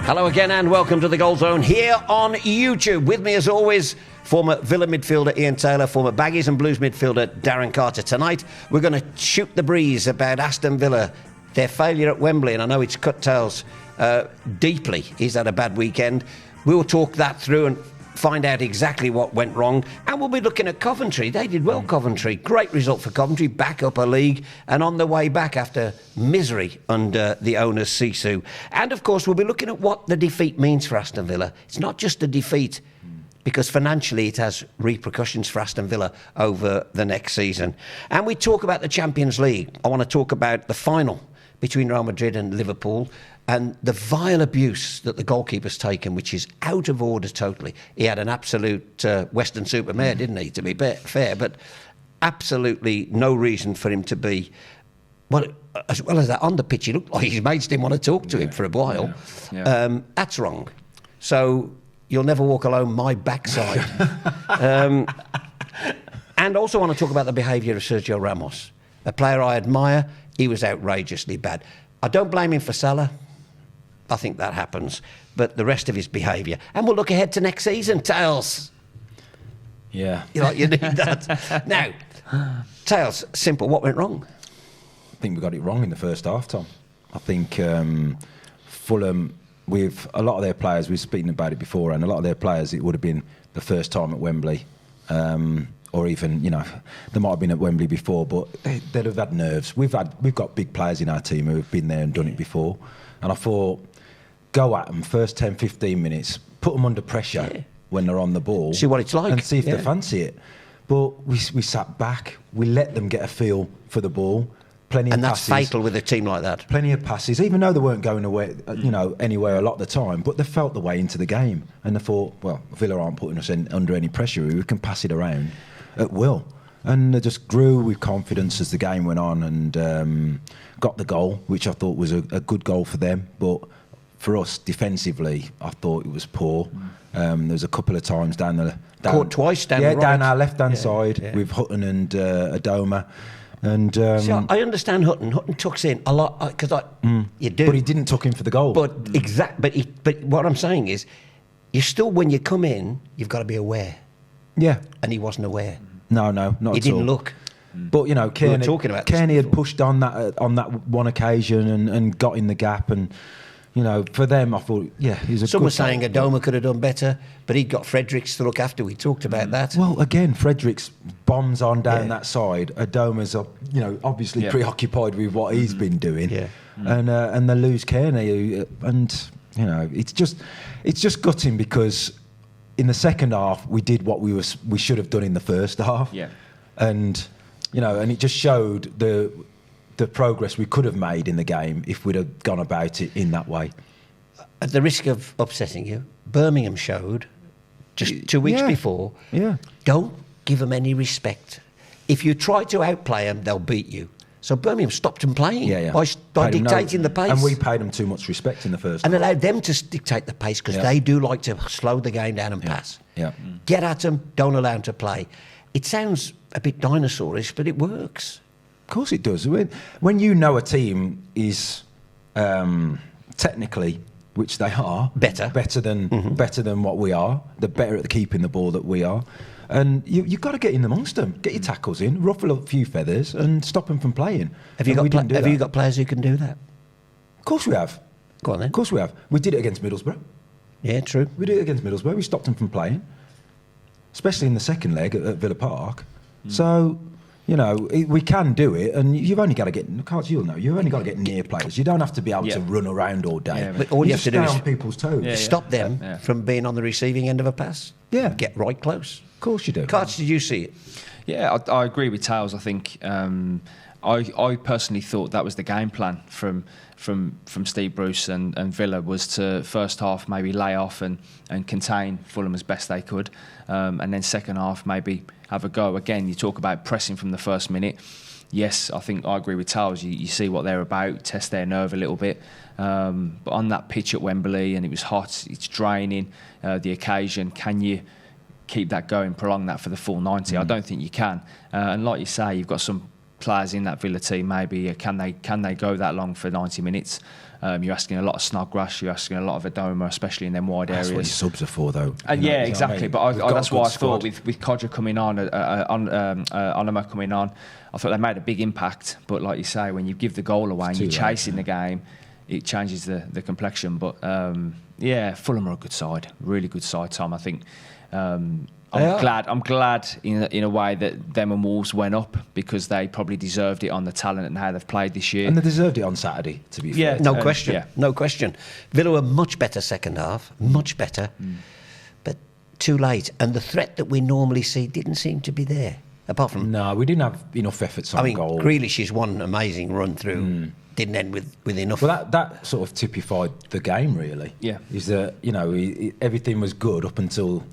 Hello again and welcome to the Goalzone here on YouTube. With me as always, former Villa midfielder Ian Taylor, former Baggies and Blues midfielder Darren Carter. Tonight we're going to shoot the breeze about Aston Villa, their failure at Wembley, and I know it's cut Tails deeply. He's had a bad weekend. We'll talk that through and find out exactly what went wrong, and we'll be looking at Coventry. They did well, Coventry. Great result for Coventry, back up a league and on the way back after misery under the owners Sisu. And of course we'll be looking at what the defeat means for Aston Villa. It's not just a defeat, because financially it has repercussions for Aston Villa over the next season. And we talk about the Champions League. I want to talk about the final between Real Madrid and Liverpool, and the vile abuse that the goalkeeper's taken, which is out of order totally. He had an absolute Western supermare, didn't he, to be fair, but absolutely no reason for him to be... Well, as well as that, on the pitch, he looked like his mates didn't want to talk to him for a while. Yeah. That's wrong. So you'll never walk alone my backside. And also want to talk about the behaviour of Sergio Ramos, a player I admire. He was outrageously bad. I don't blame him for Salah. I think that happens. But the rest of his behaviour. And we'll look ahead to next season, Tails. Yeah. You need that. Now, Tails, simple. What went wrong? I think we got it wrong in the first half, Tom. I think Fulham, with a lot of their players, we were speaking about it before, and a lot of their players, it would have been the first time at Wembley. Or even, they might have been at Wembley before, but they'd have had nerves. We've got big players in our team who have been there and done it before. And I thought, go at them first 10, 15 minutes, put them under pressure when they're on the ball. See what it's like. And see if they fancy it. But we sat back, we let them get a feel for the ball. Plenty of passes. And that's fatal with a team like that. Plenty of passes, even though they weren't going away, anywhere a lot of the time, but they felt the way into the game. And they thought, well, Villa aren't putting us under any pressure, we can pass it around at will. And they just grew with confidence as the game went on, and got the goal, which I thought was a good goal for them. But for us, defensively, I thought it was poor. There was a couple of times caught twice down the right. down our left-hand side with Hutton and Adoma. And see, I understand Hutton. Hutton tucks in a lot because you do. But he didn't tuck in for the goal. But But what I'm saying is, you still, when you come in, you've got to be aware. Yeah. And he wasn't aware. No, not at all. He didn't look. But Kearney had pushed on that one occasion and got in the gap, and for them I thought he's a. Some were saying Adoma could have done better, but he got Fredericks to look after. We talked about that. Well, again, Fredericks bombs on down that side. Adoma's obviously preoccupied with what he's been doing, and they lose Kearney, and it's just gutting, because in the second half we did what we should have done in the first half, and it just showed the progress we could have made in the game if we'd have gone about it in that way. At the risk of upsetting you, Birmingham showed just 2 weeks before, don't give them any respect. If you try to outplay them, they'll beat you. So Birmingham stopped them playing by dictating the pace. And we paid them too much respect in the first half. And allowed them to dictate the pace, because they do like to slow the game down and pass. Get at them, don't allow them to play. It sounds a bit dinosaurish, but it works. Of course it does. When you know a team is technically, which they are, better than what we are, they're better at keeping the ball that we are, and you've got to get in amongst them, get your tackles in, ruffle a few feathers, and stop them from playing. Have you got players who can do that? Of course we have. Go on then. Of course we have. We did it against Middlesbrough. Yeah, true. We did it against Middlesbrough. We stopped them from playing, especially in the second leg at Villa Park. So, we can do it, and you've only got to get. You've only got to get near players. You don't have to be able to run around all day. But all you have to do is stay on people's toes. Stop them from being on the receiving end of a pass. Yeah, get right close. Of course you do. Carter, did you see it? Yeah, I agree with Tails. I think I personally thought that was the game plan from Steve Bruce and Villa, was to first half maybe lay off and contain Fulham as best they could, and then second half maybe have a go. Again, you talk about pressing from the first minute. Yes, I think I agree with Tails. You see what they're about, test their nerve a little bit. But on that pitch at Wembley, and it was hot, it's draining, the occasion, can you keep that going, prolong that for the full 90? I don't think you can. And like you say, you've got some players in that Villa team, maybe can they go that long for 90 minutes? You're asking a lot of Snodgrass, you're asking a lot of Adoma, especially in them wide areas. That's what his subs are for, though. And you know, yeah, exactly. What I mean? But that's why I thought with Codger coming on, Onoma coming on, I thought they made a big impact. But like you say, when you give the goal away and you're chasing the game, it changes the complexion. But yeah, Fulham are a good side, really good side, Tom. I think I'm glad in a way that them and Wolves went up, because they probably deserved it on the talent and how they've played this year. And they deserved it on Saturday, to be fair. No question. No question. Villa were much better second half, much better, but too late. And the threat that we normally see didn't seem to be there. Apart from... No, we didn't have enough efforts on goal. Grealish's one amazing run through didn't end with enough. Well, that sort of typified the game, really. Yeah. Is that, you know, everything was good up until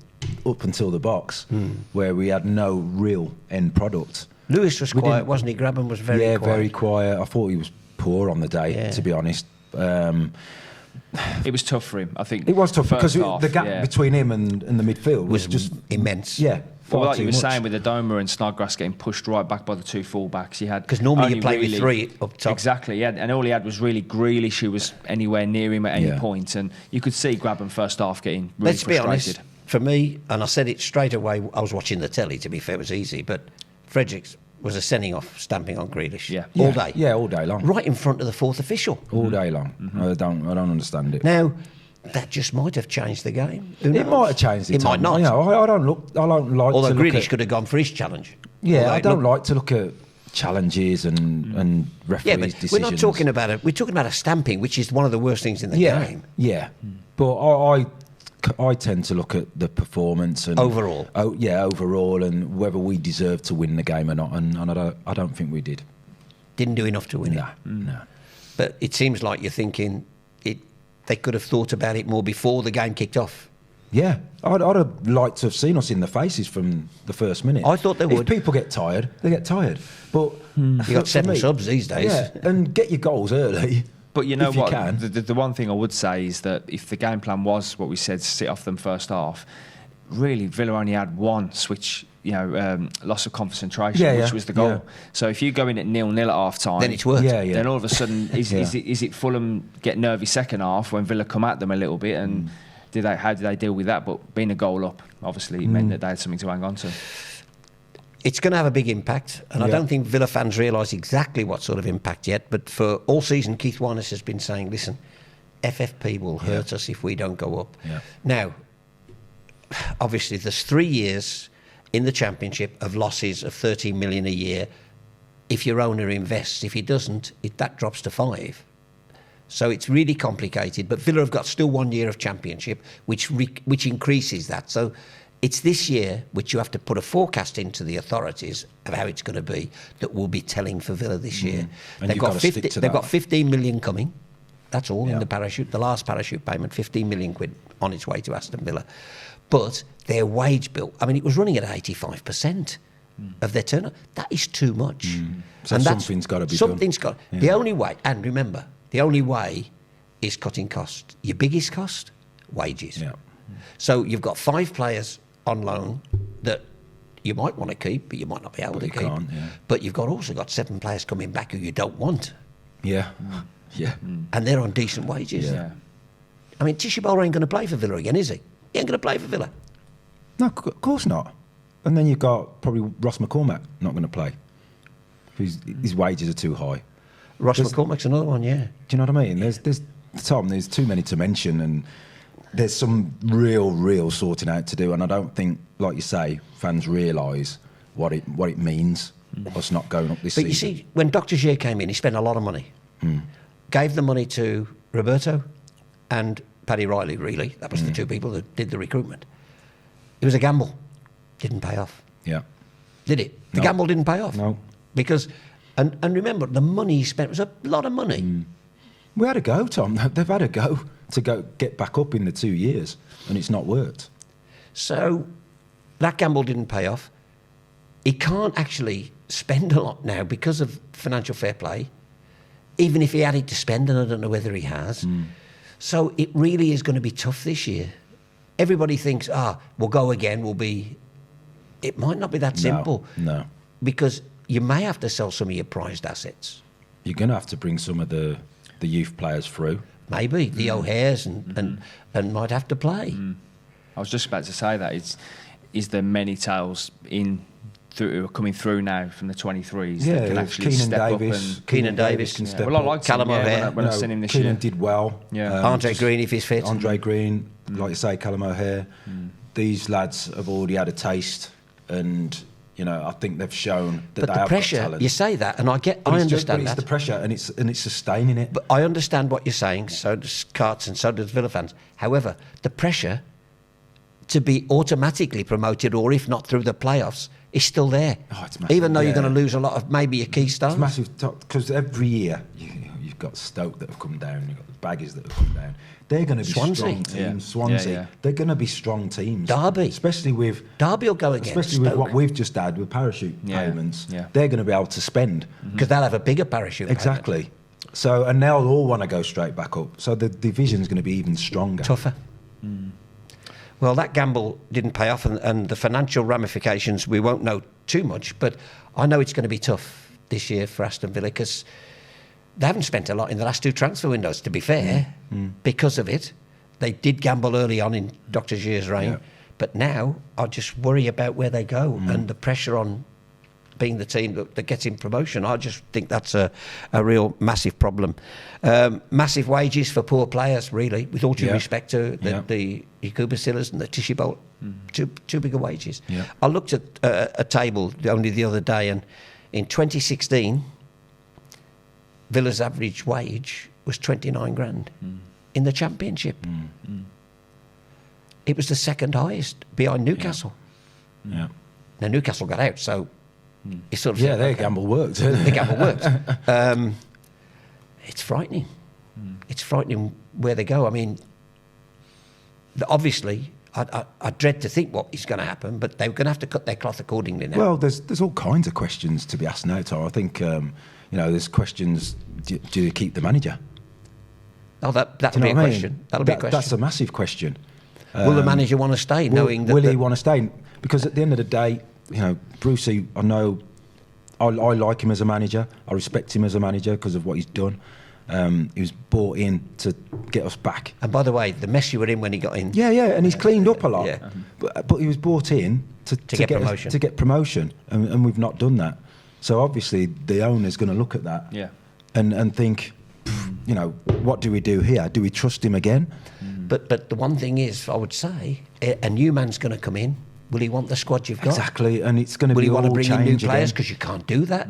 the box, where we had no real end product. Lewis was quiet, wasn't he? Grabban was very quiet. Yeah, very quiet. I thought he was poor on the day, to be honest. It was tough for him, I think. It was tough because the gap between him and the midfield was just immense. Yeah. Well, like you were saying, with Adoma and Snodgrass getting pushed right back by the two full-backs, he had... Because normally you play with three up top. Exactly, yeah. And all he had was really Grealish, who was anywhere near him at any point. And you could see Grabban first half getting really frustrated. Let's be honest, for me, and I said it straight away, I was watching the telly, to be fair, it was easy, but Fredericks was a sending off, stamping on Grealish. All day. Yeah, all day long. Right in front of the fourth official. All day long. I don't understand it. Now, that just might have changed the game. It might have changed it. It might not. You know, I don't like. Although Grealish could have gone for his challenge. Yeah, I don't like to look at challenges and referees' decisions. We're not talking about it. We're talking about a stamping, which is one of the worst things in the game. Yeah, but I tend to look at the performance and overall. Overall, and whether we deserve to win the game or not. And I don't think we did. Didn't do enough to win it. No. But it seems like you're thinking they could have thought about it more before the game kicked off. Yeah, I'd have liked to have seen us in the faces from the first minute. I thought they would. If people get tired, they get tired. But you got 7 subs these days. Yeah, and get your goals early. But you know what? The one thing I would say is that if the game plan was what we said, sit off them first half, really Villa only had one switch. Loss of concentration, which was the goal. Yeah. So if you go in at 0-0 at half time, then it's worked. Then all of a sudden, is it Fulham get nervy second half when Villa come at them a little bit, and how did they deal with that? But being a goal up, obviously, meant that they had something to hang on to. It's going to have a big impact, and I don't think Villa fans realise exactly what sort of impact yet. But for all season, Keith Warnes has been saying, "Listen, FFP will hurt us if we don't go up." Yeah. Now, obviously, there's 3 years in the Championship of losses of 13 million a year. If your owner invests, if he doesn't, that drops to 5. So it's really complicated. But Villa have got still 1 year of Championship, which increases that. So it's this year which you have to put a forecast into the authorities of how it's going to be that will be telling for Villa this year. And they've got 15 million coming. That's all in the parachute. The last parachute payment, 15 million quid on its way to Aston Villa. But their wage bill, I mean, it was running at 85% of their turnover. That is too much. So and something's got to be done. The only way, and remember, the only way is cutting costs. Your biggest cost, wages. Yeah. So you've got 5 players on loan that you might want to keep, but you might not be able to keep. But you've also got 7 players coming back who you don't want. Yeah. And they're on decent wages. Yeah. I mean, Tishy ain't going to play for Villa again, is he? He ain't going to play for Villa. No, of course not. And then you've got probably Ross McCormack not going to play. His wages are too high. McCormack's another one, yeah. Do you know what I mean? There's Tom, there's too many to mention, and there's some real sorting out to do. And I don't think, like you say, fans realise what it means, us not going up this season. But you see, when Dr. Gier came in, he spent a lot of money. Gave the money to Roberto and Paddy Riley, really. That was the 2 people that did the recruitment. It was a gamble. Didn't pay off. Yeah. Did it? The gamble didn't pay off. No. Because, and remember, the money he spent was a lot of money. We had a go, Tom. They've had a go to get back up in the 2 years, and it's not worked. So that gamble didn't pay off. He can't actually spend a lot now because of financial fair play, even if he had it to spend, and I don't know whether he has. So it really is going to be tough this year. Everybody thinks, we'll go again, it might not be that simple. No. Because you may have to sell some of your prized assets. You're going to have to bring some of the youth players through. Maybe the O'Hares and might have to play. I was just about to say that. Is there many tails who are coming through now from the 23s that can actually step up? And Keenan Davis can step up. Well, I liked Callum O'Hare. when I've seen him this year. Keenan did well. Yeah. Andre Green, if he's fit. Andre Green, like you say, Callum O'Hare. These lads have already had a taste, and I think they've shown that they have pressure, got talent. you say that, and I understand that. It's the pressure, and it's sustaining it. But I understand what you're saying. So does Carts, and so does Villa fans. However, the pressure to be automatically promoted, or if not through the playoffs, is still there. Oh, it's massive. Even though you're going to lose a lot of maybe your key stars. It's massive, because every year you've got Stoke that have come down, you've got the Baggies that have come down. They're going to be Swansea. strong teams. Yeah. Swansea. Yeah. They're going to be strong teams. Derby. Especially with Derby will go against Especially with Stoke. what we've just had with parachute payments. Yeah. They're going to be able to spend. Because they'll have a bigger parachute. Exactly. So, and they'll all want to go straight back up. So the division's going to be even stronger. Tougher. Well, that gamble didn't pay off, and the financial ramifications we won't know too much, but I know it's going to be tough this year for Aston Villa because they haven't spent a lot in the last two transfer windows, to be fair, because of it. They did gamble early on in Dr. Gier's reign, but now I just worry about where they go and the pressure on being the team that gets in promotion. I just think that's a real massive problem. Massive wages for poor players, really, with all due respect to the Yakuba Sillas and the Tishy Bolt. Too bigger wages. Yeah. I looked at a table only the other day, and in 2016, Villa's average wage was 29 grand in the Championship. It was the second highest behind Newcastle. Yeah. Now, Newcastle got out, so it's sort of... Their gamble worked. The gamble worked. It's frightening. It's frightening where they go. I mean, obviously, I dread to think what is going to happen, but they're going to have to cut their cloth accordingly now. Well, there's all kinds of questions to be asked now, Tom. I think, there's questions, do you keep the manager? Oh, that'll be a question. That'll be a question. That's a massive question. Will the manager want to stay, knowing that... Will he want to stay? Because at the end of the day, Brucey, I know, I like him as a manager. I respect him as a manager because of what he's done. He was brought in to get us back. And by the way, the mess you were in when he got in... Yeah, and he's cleaned up a lot. Yeah. But he was brought in to get promotion. To get promotion, and we've not done that. So obviously the owner's going to look at that and think, what do we do here? Do we trust him again? But the one thing is, I would say, a new man's going to come in. Will he want the squad you've got? Exactly, and it's going to Will be he want to all bring in new change players? again. Because you can't do that.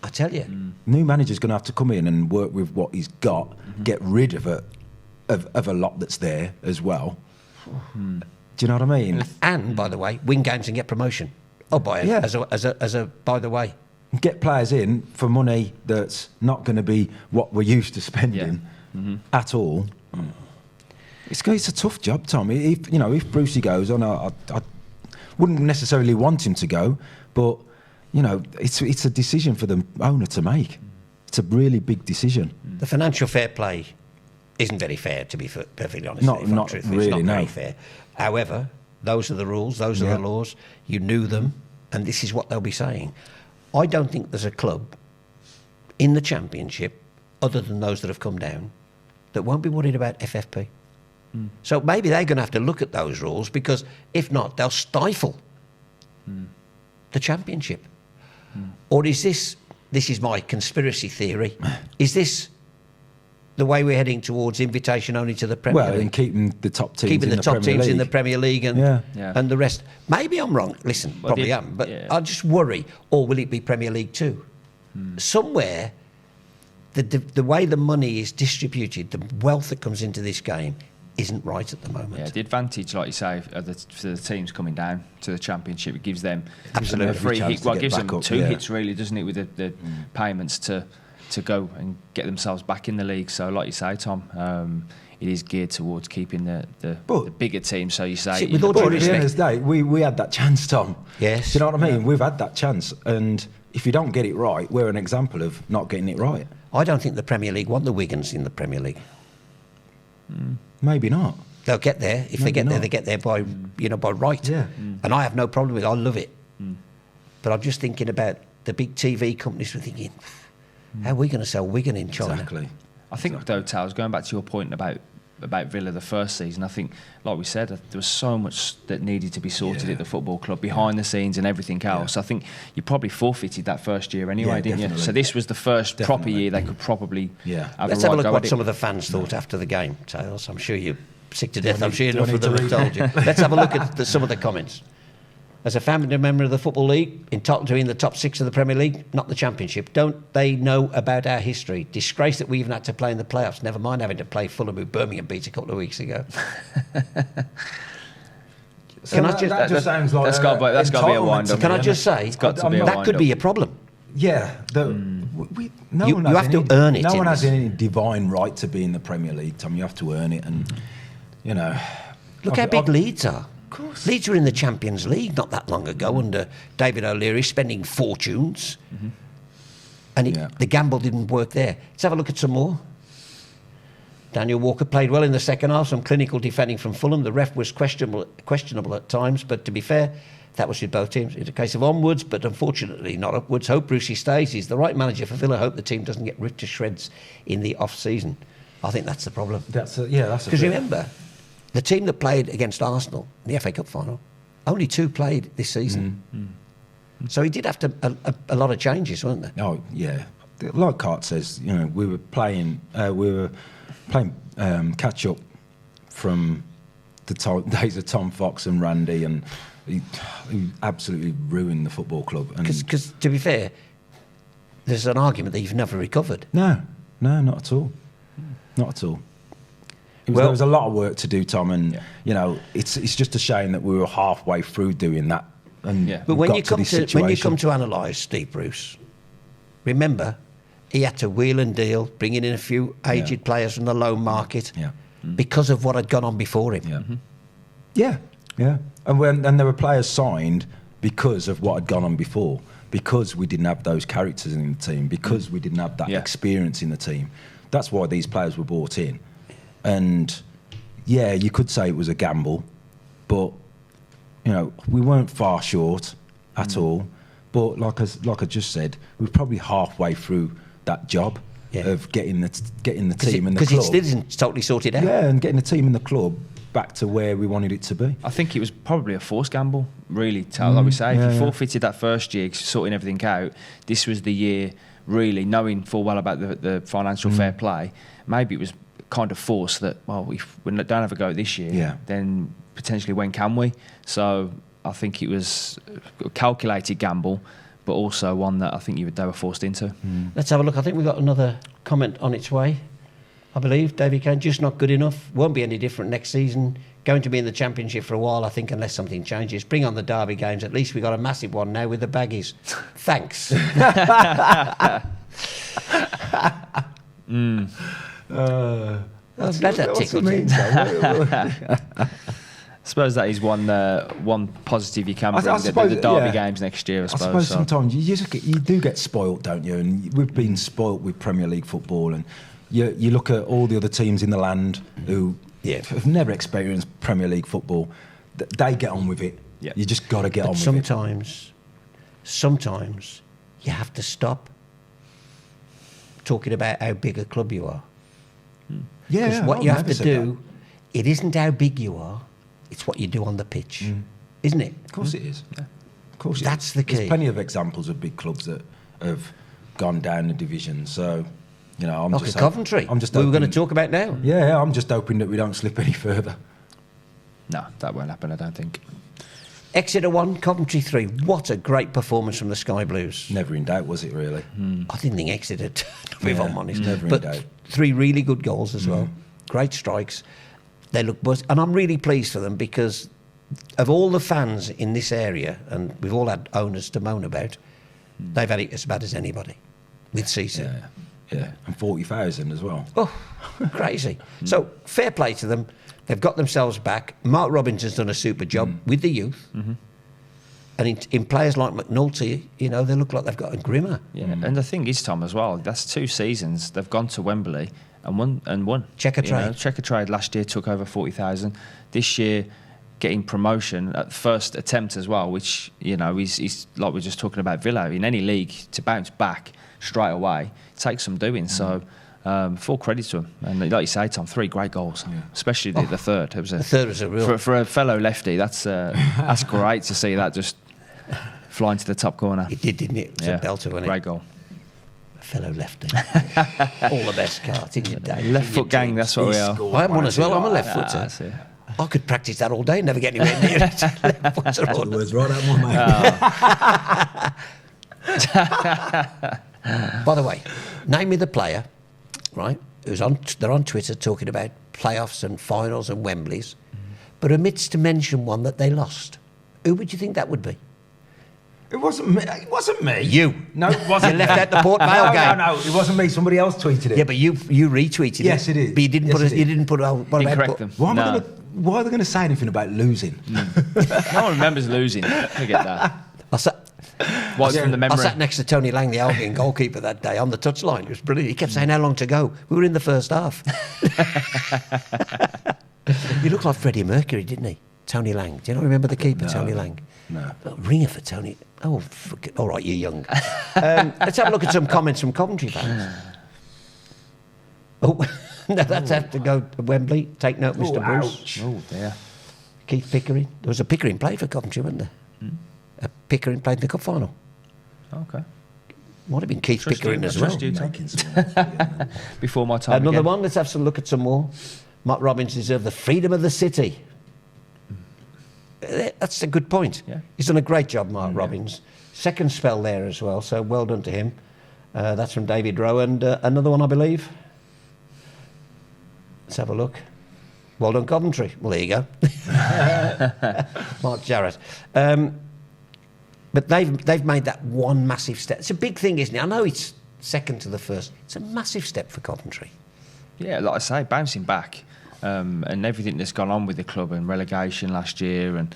I tell you. New manager's going to have to come in and work with what he's got, get rid of a lot that's there as well. Do you know what I mean? And by the way, win games and get promotion. Oh, by as a by the way, get players in for money that's not going to be what we're used to spending at all. It's a tough job, Tom. If Brucey goes on, I wouldn't necessarily want him to go, but it's a decision for the owner to make. It's a really big decision. The financial fair play isn't very fair, to be perfectly honest. Not really, it's not no. very fair. However, those are the rules, those are the laws. You knew them, and this is what they'll be saying. I don't think there's a club in the Championship, other than those that have come down, that won't be worried about FFP. So maybe they're going to have to look at those rules, because if not, they'll stifle the Championship. Or is this is my conspiracy theory, is this the way we're heading towards invitation only to the Premier League? Well, and keeping the top teams Keeping in the top Premier teams League. in the Premier League and the rest. Maybe I'm wrong. Listen, probably am. But I just worry. Or will it be Premier League 2? Somewhere, the way the money is distributed, the wealth that comes into this game, isn't right at the moment. Yeah, the advantage, like you say, for the teams coming down to the Championship, it gives them Absolutely. a free hit. Well, it gives them up, two hits, really, doesn't it, with the payments to go and get themselves back in the league. So, like you say, Tom, it is geared towards keeping the bigger teams. So you say, with all due But at the end respect, of the day, we had that chance, Tom. Yes. Do you know what I mean? We've had that chance, and if you don't get it right, we're an example of not getting it right. I don't think the Premier League want the Wigans in the Premier League. Maybe not. They'll get there. If they get there, they get there by by right. Yeah. And I have no problem with it. I love it. But I'm just thinking about the big TV companies were thinking, how are we going to sell Wigan in China? Exactly. I think, though, Towers, going back to your point about Villa the first season, I think, like we said, there was so much that needed to be sorted at the football club, behind the scenes and everything else. I think you probably forfeited that first year anyway, didn't you? So this was the first proper year they could probably have Let's have a look what some of the fans thought after the game, Tails. I'm sure you're sick to death. I'm sure enough of them have told you. Let's have a look at some of the comments. As a family member of the Football League, entitled to be in the top 6 of the Premier League, not the Championship, don't they know about our history? Disgrace that we even had to play in the playoffs, never mind having to play Fulham, who Birmingham beat a couple of weeks ago. Can I just... That just sounds like... That's got to be a wind-up. Can I just say, that could be a problem. Yeah. You have to earn it. No one has any divine right to be in the Premier League, Tom. You have to earn it, and, you know... Look how big Leeds are. Of course. Leeds were in the Champions League not that long ago under David O'Leary, spending fortunes. And the gamble didn't work there. Let's have a look at some more. Daniel Walker played well in the second half, some clinical defending from Fulham. The ref was questionable at times, but to be fair, that was with both teams. It's a case of onwards, but unfortunately not upwards. Hope Brucey stays. He's the right manager for Villa. Hope the team doesn't get ripped to shreds in the off-season. I think that's the problem. Because remember... The team that played against Arsenal in the FA Cup final, only 2 played this season. So he did have to a lot of changes, weren't there? Oh yeah, like Cart says, you know, we were playing catch up from the days of Tom Fox and Randy, and he absolutely ruined the football club. Because to be fair, there's an argument that you've never recovered. No, not at all, not at all. There was a lot of work to do, Tom, and you know, it's just a shame that we were halfway through doing that. And but when you come to analyse Steve Bruce, remember he had to wheel and deal, bringing in a few aged players from the loan market because of what had gone on before him. Yeah, and there were players signed because of what had gone on before, because we didn't have those characters in the team, because we didn't have that experience in the team. That's why these players were brought in. And you could say it was a gamble, but you know, we weren't far short at all. But like I just said, we're probably halfway through that job of getting the team in the club. Because it still isn't totally sorted out. Yeah, and getting the team in the club back to where we wanted it to be. I think it was probably a forced gamble, really. Like we say, if you forfeited that first year, sorting everything out, this was the year, really, knowing full well about the financial fair play, maybe it was kind of forced that, well, if we don't have a go this year, then potentially when can we? So I think it was a calculated gamble, but also one that I think they were forced into. Let's have a look. I think we've got another comment on its way. I believe David Kane, just not good enough. Won't be any different next season. Going to be in the Championship for a while, I think, unless something changes. Bring on the derby games. At least we got a massive one now with the Baggies. Thanks. That tickled me. I suppose that is one positive you can bring, the derby games next year, I suppose. Sometimes you do get spoilt, don't you? And we've been spoilt with Premier League football, and you look at all the other teams in the land who have never experienced Premier League football. They get on with it. Yeah. You just got to get on with it. Sometimes you have to stop talking about how big a club you are. Because what you have to do, it isn't how big you are, it's what you do on the pitch, isn't it? Of course it is. Yeah. Of course that's the key. There's plenty of examples of big clubs that have gone down the division. So, you know, I'm just Coventry. We were going to talk about now. Yeah, I'm just hoping that we don't slip any further. No, that won't happen, I don't think. Exeter 1, Coventry 3. What a great performance from the Sky Blues. Never in doubt, was it, really? I didn't think Exeter, if I'm honest. Never in doubt. 3 really good goals as well. Great strikes. They look buzzed. And I'm really pleased for them because of all the fans in this area, and we've all had owners to moan about, they've had it as bad as anybody with CC. Yeah, and 40,000 as well. Oh, crazy. So, fair play to them. They've got themselves back. Mark Robinson's done a super job with the youth. And in players like McNulty, you know, they look like they've got a grimmer. Yeah, and the thing is, Tom, as well, that's 2 seasons. They've gone to Wembley and won. Checker trade. Checker trade last year took over 40,000. This year, getting promotion at the first attempt as well, which, he's like we're just talking about Villa. In any league, to bounce back straight away takes some doing. So full credit to him. And like you say, Tom, 3 great goals, especially the third. The third was a real... For a fellow lefty, that's great to see that just flying to the top corner. It did, didn't it? It was a belter, wasn't it? Great goal. Fellow lefty. All the best cards in your day. Left foot gang, that's what we are. I am one as well. I'm a left footer. I could practice that all day and never get anywhere near it. Left footer. That's the words right out my mouth. By the way, name me the player, right? They're on Twitter talking about playoffs and finals and Wembleys, but omits to mention one that they lost. Who would you think that would be? It wasn't me. It wasn't me. You. No, it wasn't. You left out the Port Vale game. No, it wasn't me. Somebody else tweeted it. Yeah, but you retweeted it. Yes, it is. But you didn't put. You didn't put. Incorrect them. Why are they going to say anything about losing? No one remembers losing. Forget that. From the memory? I sat next to Tony Lang, the Albion goalkeeper, that day on the touchline. It was brilliant. He kept saying, "How long to go?" We were in the first half. He looked like Freddie Mercury, didn't he? Tony Lang. Do you not remember the keeper, Tony Lang? No. Ringer for Tony. Oh, all right, you're young. Let's have a look at some comments from Coventry fans. Oh, no, that's have to go to Wembley. Take note, Mr. Bruce. Oh, dear. Keith Pickering. There was a Pickering played for Coventry, wasn't there? A Pickering played in the cup final. Okay. Might have been Keith Pickering as well. Before my time. Another again. one. Let's have some look at some more. Mark Robbins deserved the freedom of the city. That's a good point. Yeah. He's done a great job, Mark Robbins. Second spell there as well, so well done to him. That's from David Rowe. And another one, I believe. Let's have a look. Well done, Coventry. Well, there you go. Mark Jarrett. But they've made that one massive step. It's a big thing, isn't it? I know it's second to the first. It's a massive step for Coventry. Yeah, like I say, bouncing back. And everything that's gone on with the club and relegation last year, and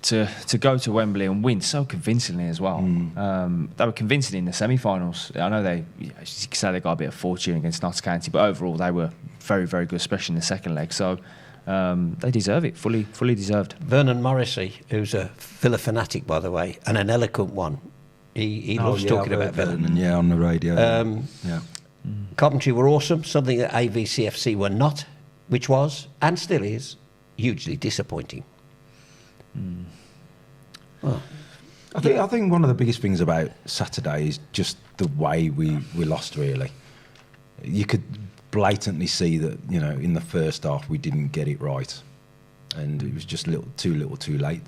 to go to Wembley and win so convincingly as well. They were convincing in the semi-finals. I know you could say they got a bit of fortune against Notts County, but overall they were very, very good, especially in the second leg. So they deserve it, fully deserved. Vernon Morrissey, who's a Villa fanatic, by the way, and an eloquent one. He loves talking about Villa. Yeah, on the radio. Coventry were awesome, something that AVCFC were not, which was, and still is, hugely disappointing. Well, I think one of the biggest things about Saturday is just the way we lost, really. You could blatantly see that, in the first half we didn't get it right. And it was just too late.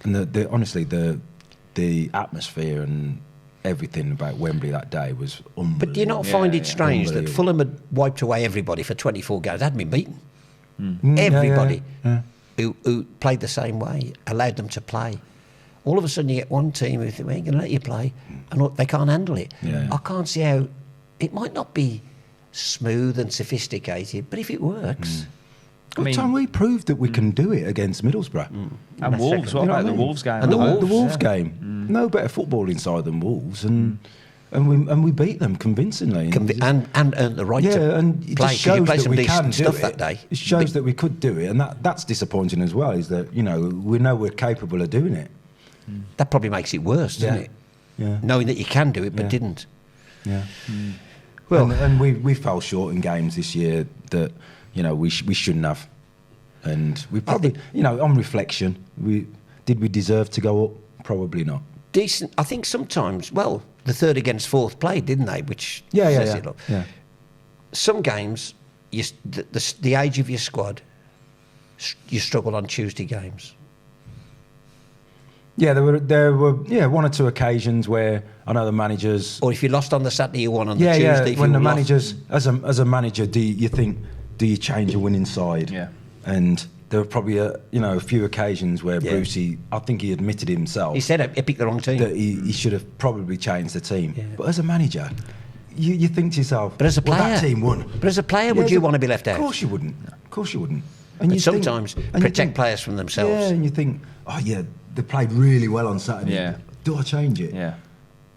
And honestly, the atmosphere and everything about Wembley that day was unbelievable. But do you not find it strange that Fulham had wiped away everybody for 24 games, hadn't been beaten? Everybody who played the same way, allowed them to play. All of a sudden you get one team who think, we ain't going to let you play, and they can't handle it. I can't see how... It might not be smooth and sophisticated, but if it works... Tom, we proved that we can do it against Middlesbrough. And Wolves, what about the Wolves game? And the Wolves game. No better football inside than Wolves, and we beat them convincingly. And earned the right to and play. It shows play that some we decent can do stuff it. That day. It shows that we could do it, and that's disappointing as well, is that, we know we're capable of doing it. That probably makes it worse, doesn't it? Yeah. Knowing that you can do it, but didn't. Yeah. Well, and we fell short in games this year that, we shouldn't have. And we probably, on reflection, did we deserve to go up? Probably not. Decent. I think sometimes, the third against fourth played, didn't they? Which says it all. Yeah. Some games, the age of your squad, you struggled on Tuesday games. Yeah, there were one or two occasions where I know the managers. Or if you lost on the Saturday, you won on the Tuesday. Yeah, when the managers, as a manager, do you change a winning side? Yeah. And there were probably a few occasions where Brucey, I think he admitted himself. He said he picked the wrong team. That he should have probably changed the team. Yeah. But as a manager, you think to yourself, but as a player, that team won. But as a player, would you want to be left out? Of course you wouldn't. Of course you wouldn't. And you sometimes protect players from themselves. Yeah, and you think, they played really well on Saturday. Yeah. Do I change it? Yeah.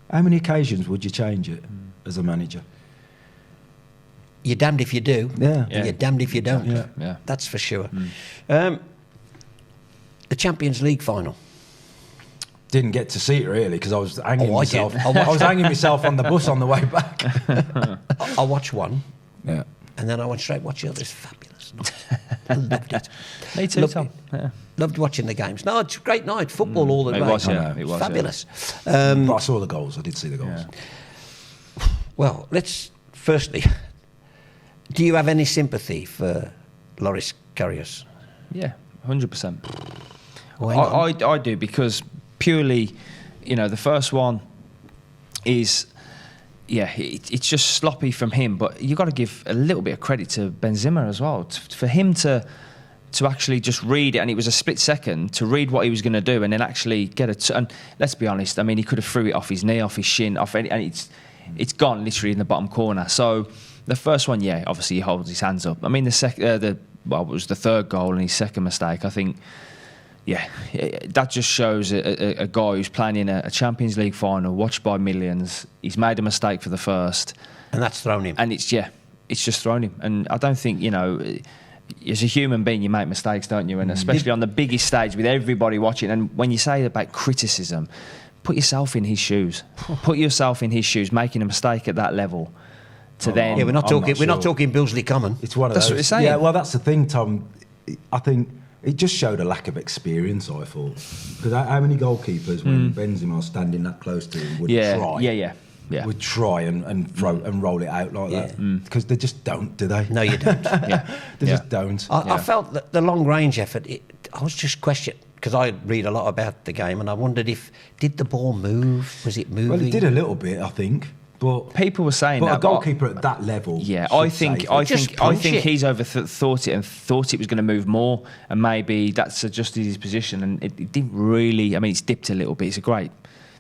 How many occasions would you change it as a manager? you're damned if you do, Yeah. and you're damned if you don't. Yeah. That's for sure. The Champions League final. Didn't get to see it really because I was hanging I myself. did. I was hanging myself on the bus on the way back. I watched one, Yeah. and then I went straight watch the other. It's fabulous. I loved it. Me too, Loved Tom. it. Yeah. Loved watching the games. No, it's a great night. Football all the It way. was, yeah. It was, Fabulous. But I saw the goals. I did see the goals. Yeah. Well, let's firstly, do you have any sympathy for Loris Karius? Yeah, 100%. Well, hang on. I do because purely, the first one is, it's just sloppy from him. But you got to give a little bit of credit to Benzema as well for him to actually just read it, and it was a split second to read what he was going to do, and then actually get it. And let's be honest, I mean, he could have threw it off his knee, off his shin, and it's gone literally in the bottom corner. So the first one, obviously he holds his hands up. I mean, it was the third goal and his second mistake. I think. Yeah, that just shows a guy who's playing in a Champions League final, watched by millions. He's made a mistake for the first. And that's thrown him. And it's just thrown him. And I don't think, as a human being, you make mistakes, don't you? And especially on the biggest stage with everybody watching. And when you say about criticism, put yourself in his shoes. Put yourself in his shoes, making a mistake at that level. Then, we're not talking Billsley Common. It's one of That's those. what you're saying. Yeah, well, that's the thing, Tom. I think it just showed a lack of experience, I thought. Because how many goalkeepers, when Benzema standing that close to him, would try? Would try and throw and roll it out like that. Because they just don't, do they? No, you don't. They just don't. I felt that the long range effort, I was just questioning, because I read a lot about the game, and I wondered did the ball move? Was it moving? Well, it did a little bit, I think. But people were saying but that. a goalkeeper at that level. Yeah, I think he's overthought it and thought it was going to move more, and maybe that's adjusted his position, and it didn't really. I mean, it's dipped a little bit. It's a great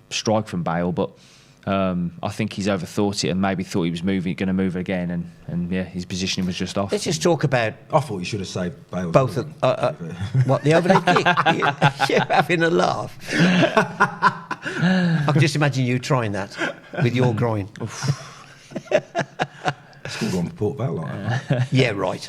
strike from Bale, but I think he's overthought it and maybe thought he was going to move again, and his positioning was just off. Let's just talk about. I thought you should have saved Bale. Both of what, the overhead kick? You're having a laugh. I can just imagine you trying that with your groin. Scored one for Port Vale like that. Yeah, right.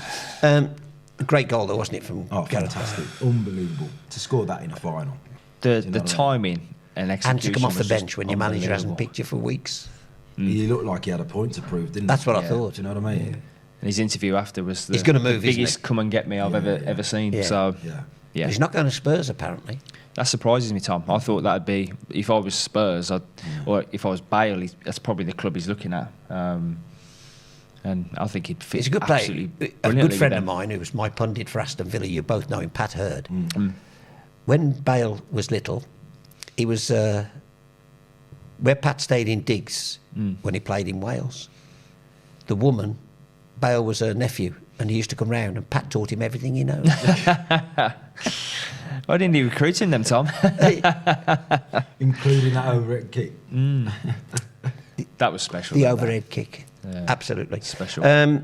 Great goal though, wasn't it, from Gareth? Fantastic. Unbelievable. To score that in a final. The timing and execution. And to come off the was bench when your manager hasn't unbelievable. picked you for weeks. He looked like he had a point to prove, didn't he? That's what I thought. Do you know what I mean? And his interview after was He's gonna move, the isn't biggest he? come and get me I've ever seen. Yeah. So Yeah. He's not going to Spurs, apparently. that surprises me, Tom. I thought that'd be, if I was Spurs, or if I was Bale, that's probably the club he's looking at. And I think he'd fit. He's a good player. absolutely A good brilliantly friend with of them. mine who was my pundit for Aston Villa, you both know him, Pat Hurd. When Bale was little, he was where Pat stayed in digs when he played in Wales. The woman, Bale was her nephew, and he used to come round, and Pat taught him everything he knows. Why didn't he recruit him then, Tom? Including that overhead kick. That was special. The that. overhead kick. Yeah. Absolutely. Special. I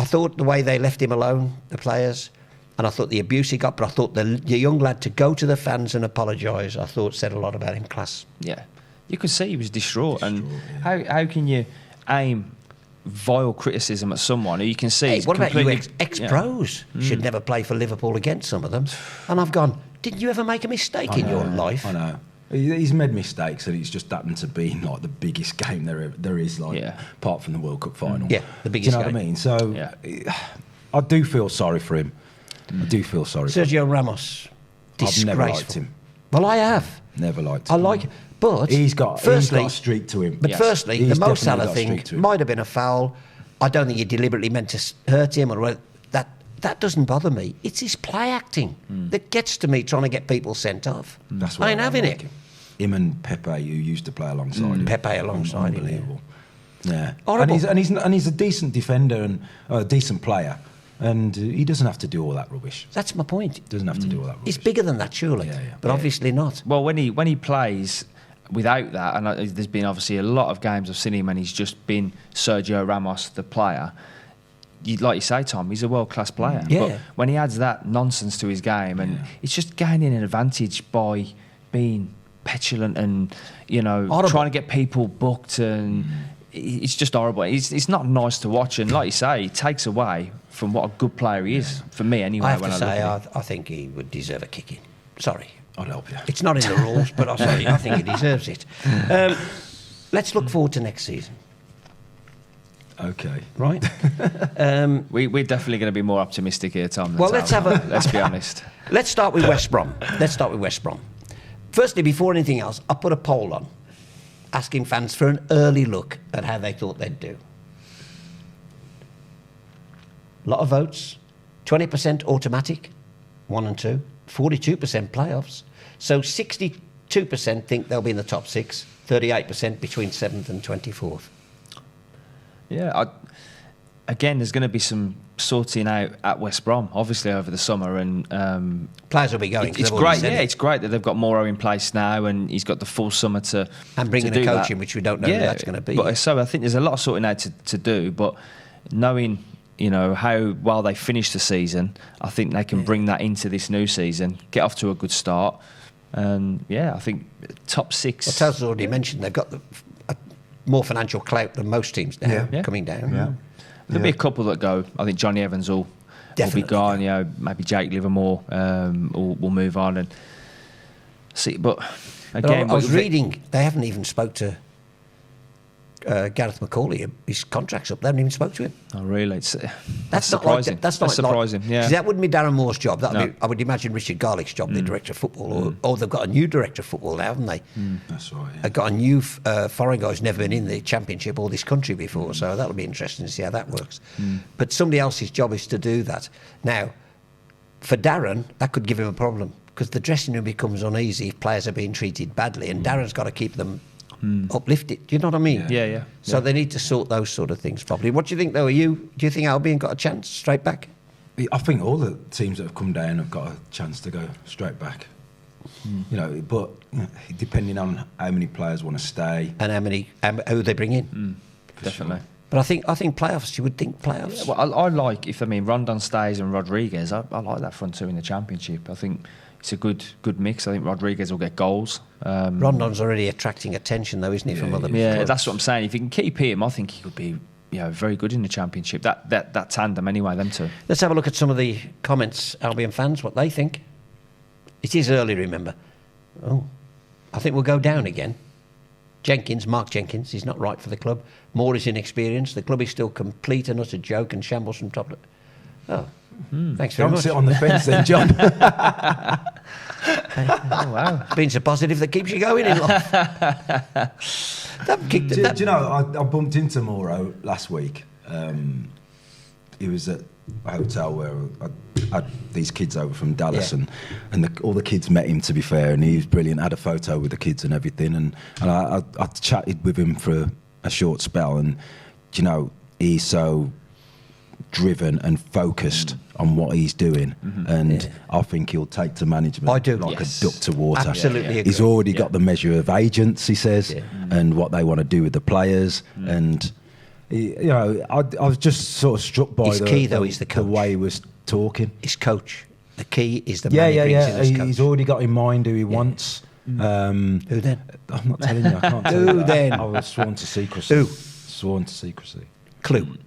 thought the way they left him alone, the players, and I thought the abuse he got, but I thought the young lad to go to the fans and apologise, I thought said a lot about him. Class. Yeah. You could see he was distraught. And how can you aim vile criticism at someone who you can see Hey, is what about you completely... ex-pros? Should never play for Liverpool against some of them. And I've gone, didn't you ever make a mistake in your life? I know. He's made mistakes, and it's just happened to be like the biggest game there is, like apart from the World Cup final. Yeah, the biggest Do you know game. what I mean? So I do feel sorry for him. I do feel sorry for him. Sergio Ramos, disgraceful. I've never liked him. Well, I have. Never liked I him. like it. But He's got a streak to him. But firstly, He's the Mo definitely Salah got a streak to thing him. might have been a foul. I don't think he deliberately meant to hurt him, or that doesn't bother me. It's his play acting that gets to me, trying to get people sent off. That's why I ain't having like it. Him and Pepe, who used to play alongside him. Pepe alongside him, Unbelievable. Yeah. Horrible. And he's a decent defender and a decent player. And he doesn't have to do all that rubbish. That's my point. Doesn't have to do all that rubbish. He's bigger than that, surely, Yeah. but obviously not. Well, when he plays without that, and there's been obviously a lot of games I've seen him and he's just been Sergio Ramos, the player. Like you say, Tom, he's a world-class player. Yeah. But when he adds that nonsense to his game, and it's just gaining an advantage by being petulant and, Horrible. trying to get people booked, and it's just horrible. It's not nice to watch, and like you say, it takes away from what a good player he is. For me, anyway. I have to say, I think he would deserve a kicking. Sorry. I'll help you. It's not in the rules, but I think he deserves it. Let's look forward to next season. Okay. Right? We're definitely going to be more optimistic here, Tom. Well, let's be honest. Let's start with West Brom. Firstly, before anything else, I put a poll on, asking fans for an early look at how they thought they'd do. A lot of votes. 20% automatic, 1 and 2. 42% playoffs. So 62% think they'll be in the top 6. 38% between 7th and 24th. Yeah, again, there's going to be some sorting out at West Brom, obviously over the summer, and players will be going. It's great, yeah. It's great that they've got Moro in place now, and he's got the full summer to and bringing to a coach that. in, which we don't know who that's going to be. But so I think there's a lot of sorting out to do, but knowing how well they finish the season, I think they can bring that into this new season, get off to a good start, and I think top 6. Well, Taz already mentioned they've got more financial clout than most teams now coming down. Yeah. There'll be a couple that go. I think Johnny Evans will be gone. Maybe Jake Livermore will move on and see. But again, I was reading they haven't even spoke to Gareth McCauley. His contract's up. They haven't even spoke to him. Oh, really? That's surprising. That's surprising. Yeah, that wouldn't be Darren Moore's job. Be, I would imagine, Richard Garlick's job, the director of football, or they've got a new director of football now, haven't they? That's right. Yeah. They've got a new foreign guy who's never been in the Championship or this country before, so that'll be interesting to see how that works. But somebody else's job is to do that. Now, for Darren, that could give him a problem because the dressing room becomes uneasy if players are being treated badly, and Darren's got to keep them uplifted. Do you know what I mean? Yeah. So they need to sort those sort of things properly. What do you think, though? Do you think Albion got a chance straight back? I think all the teams that have come down have got a chance to go straight back. But depending on how many players want to stay and who they bring in, definitely. Sure. But I think playoffs. You would think playoffs. Yeah, well, I like Rondon stays and Rodriguez. I like that front two in the Championship. I think it's a good mix. I think Rodriguez will get goals. Rondon's already attracting attention, though, isn't he, from other clubs? Yeah, that's what I'm saying. If you can keep him, I think he could be very good in the Championship. That tandem, anyway, them two. Let's have a look at some of the comments, Albion fans, what they think. It is early, remember. Oh, I think we'll go down again. Mark Jenkins, he's not right for the club. Moore is inexperienced. The club is still complete and utter joke and shambles from top to... Oh, thanks very much. Don't sit on the fence then, John. Oh, wow. Being so positive that keeps you going in life. Do you know, I bumped into Moro last week. He was at a hotel where I had these kids over from Dallas, and all the kids met him, to be fair, and he was brilliant. I had a photo with the kids and everything, and I chatted with him for a short spell, and he's so driven and focused on what he's doing, and I think he'll take to management I do. like a duck to water. Absolutely agree. He's already got the measure of agents, he says, and what they want to do with the players, and I was just sort of struck by his key, though, is the coach. The way he was talking. His coach. The key is the man he brings in as coach. He's already got in mind who he wants. Who then? I'm not telling you. I can't tell you. Who then? I was sworn to secrecy. Who? Sworn to secrecy. Clue.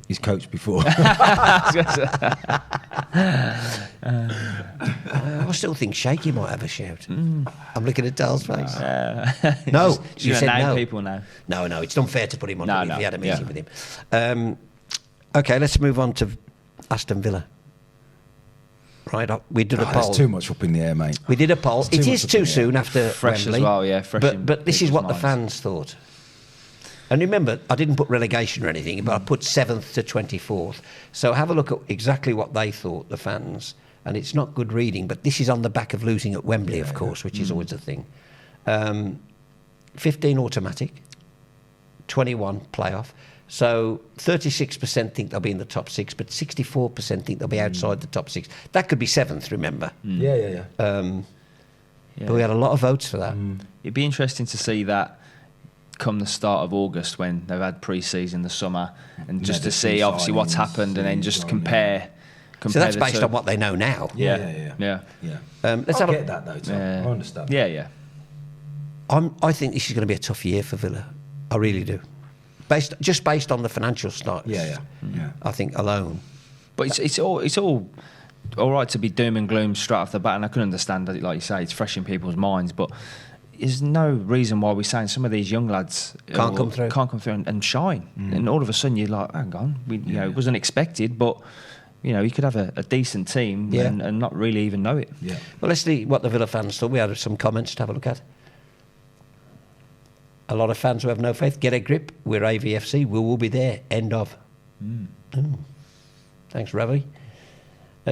He's coached before. I still think Shaky might have a shout. I'm looking at Dal's face. No, you said name no. people now. No, it's unfair to put him on if he had a meeting with him. Okay, let's move on to Aston Villa. Right, we did a poll. There's too much up in the air, mate. We did a poll. It is too soon after fresh Wembley, as well, yeah. Fresh but this is what the fans thought. And remember, I didn't put relegation or anything, but I put 7th to 24th. So have a look at exactly what they thought, the fans. And it's not good reading, but this is on the back of losing at Wembley, of course, which is always a thing. 15 automatic, 21 playoff. So 36% think they'll be in the top 6, but 64% think they'll be outside the top 6. That could be 7th, remember? Yeah. But we had a lot of votes for that. It'd be interesting to see that come the start of August when they've had pre-season, the summer, and just to see obviously what's happened, and then just compare. So that's based on what they know now. Yeah. Let's I get that though, Tom. I understand. Yeah. I think this is going to be a tough year for Villa. I really do. Based on the financial start. Yeah. I think alone. But it's all right to be doom and gloom straight off the bat, and I can understand that, like you say, it's fresh in people's minds, but there's no reason why we're saying some of these young lads can't come through and shine. And all of a sudden you're like, hang on, it wasn't expected, but you could have a decent team and not really even know it. Yeah. Well, let's see what the Villa fans thought. We had some comments to have a look at. A lot of fans who have no faith. Get a grip. We're AVFC. We will be there. End of. Thanks, Ravi.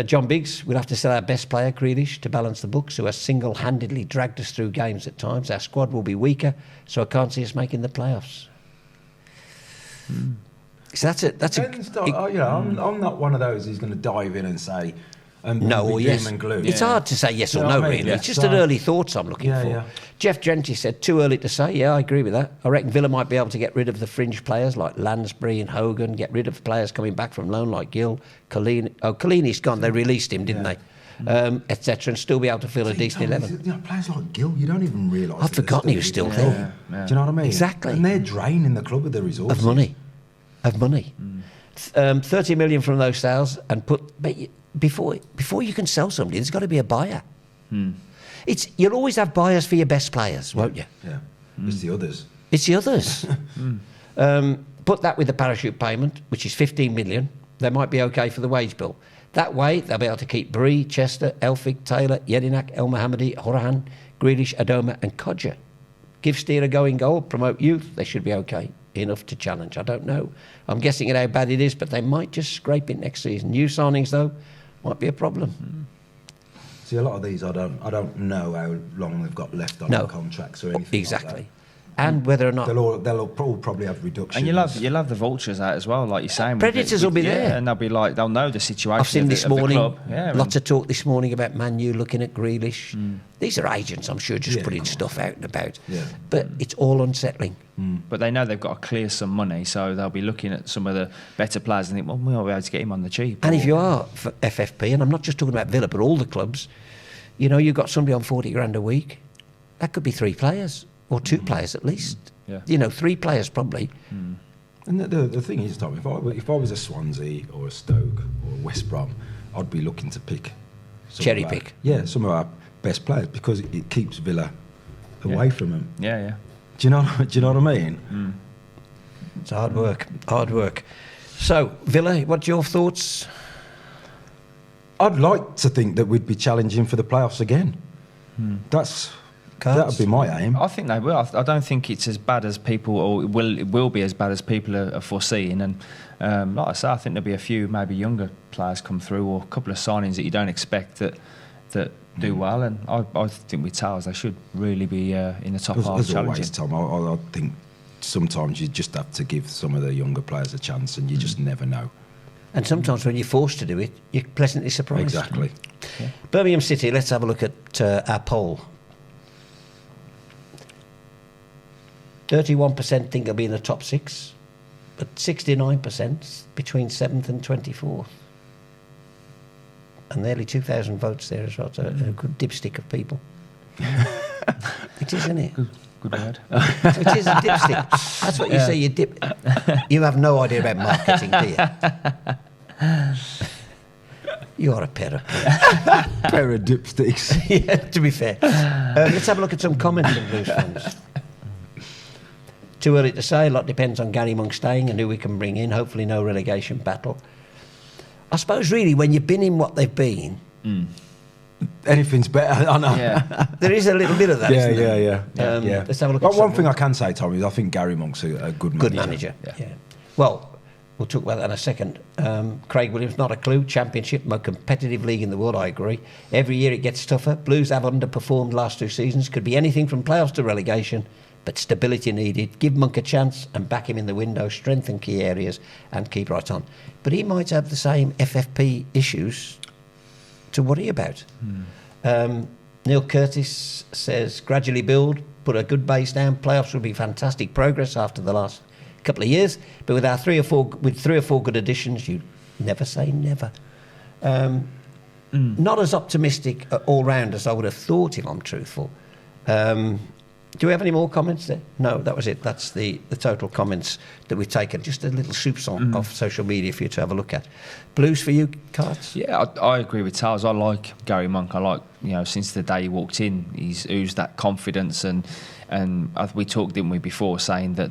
John Biggs, we'll have to sell our best player, Grealish, to balance the books, who has single-handedly dragged us through games at times. Our squad will be weaker, so I can't see us making the playoffs. So that's I'm not one of those who's going to dive in and say no or yes. And gloom. It's hard to say yes or no, really. It's just an early thoughts I'm looking for. Yeah. Jeff Gentry said, too early to say. Yeah, I agree with that. I reckon Villa might be able to get rid of the fringe players like Lansbury and Hogan, get rid of players coming back from loan like Gill, Collini. Oh, Collini's gone. They released him, didn't they? Etc. And still be able to fill a decent 11. Players like Gill, you don't even realise. I'd forgotten he was still there. Yeah. Do you know what I mean? Exactly. And they're draining the club of their resources. Of money. 30 million from those sales and before you can sell somebody, there's got to be a buyer. You'll always have buyers for your best players, won't you? Yeah. It's the others. It's the others. Put that with the parachute payment, which is 15 million. They might be okay for the wage bill. That way, they'll be able to keep Bree, Chester, Elphick, Taylor, Jedinak, El Mohammadi, Horahan, Grealish, Adoma and Kodja. Give Steer a go in goal, promote youth. They should be okay. Enough to challenge. I don't know. I'm guessing at how bad it is, but they might just scrape it next season. New signings, though, might be a problem. See, a lot of these, I don't know how long they've got left on their contracts or anything. Exactly. Like that. And whether or not they'll all probably have reductions. And you'll have the vultures out as well, like you're saying. Predators will be there, and they'll know the situation. I've seen this morning. Lots of talk this morning about Man U looking at Grealish. These are agents, I'm sure, just putting stuff out and about. Yeah. But it's all unsettling. But they know they've got to clear some money, so they'll be looking at some of the better players and think, well, we might be able to get him on the cheap. And if you are for FFP, and I'm not just talking about Villa, but all the clubs, you've got somebody on 40 grand a week. That could be 3 players or 2 players at least. Yeah. 3 players probably. And the thing is, Tom, if I was a Swansea or a Stoke or a West Brom, I'd be looking to pick cherry pick. Yeah, some of our best players because it keeps Villa away from them. Yeah. Do you know what I mean? It's hard work. So, Villa, what's your thoughts? I'd like to think that we'd be challenging for the playoffs again. That would be my aim. I think they will. I don't think it's as bad as people, or it will be as bad as people are foreseeing. And like I say, I think there'll be a few maybe younger players come through, or a couple of signings that you don't expect that do well. And I think with Towers, they should really be in the top half as challenging. Always, Tom, I think sometimes you just have to give some of the younger players a chance, and you just never know. And sometimes when you're forced to do it, you're pleasantly surprised. Exactly. Yeah. Birmingham City, let's have a look at our poll. 31% think they'll be in the top 6, but 69% between 7th and 24th. And nearly 2,000 votes there as well. So a good dipstick of people. It is, isn't it? Good word. It is a dipstick. That's what you say. You have no idea about marketing, do you? You are a pair of dipsticks. Yeah, to be fair. Let's have a look at some comments from Blues fans. Too early to say. A lot depends on Gary Monk staying and who we can bring in. Hopefully no relegation battle. I suppose really when you've been in what they've been... Anything's better, I know. Yeah. There is a little bit of that, isn't there? Yeah. Let's have a look at one thing I can say, Tom, is I think Gary Monk's a good manager. Yeah. Well, we'll talk about that in a second. Craig Williams, not a clue. Championship, most competitive league in the world, I agree. Every year it gets tougher. Blues have underperformed last 2 seasons. Could be anything from playoffs to relegation, but stability needed. Give Monk a chance and back him in the window, strengthen key areas and keep right on. But he might have the same FFP issues to worry about. Neil Curtis says, gradually build, put a good base down. Playoffs will be fantastic progress after the last couple of years, but with 3 or 4 good additions, you never say never. Not as optimistic all round as I would have thought, if I'm truthful. Do we have any more comments there? No, that was it. That's the total comments that we've taken. Just a little soupçon of social media for you to have a look at. Blues for you, Carts? Yeah, I agree with Towers. I like Gary Monk. I like, since the day he walked in, he's oozed that confidence. And we talked, didn't we, before, saying that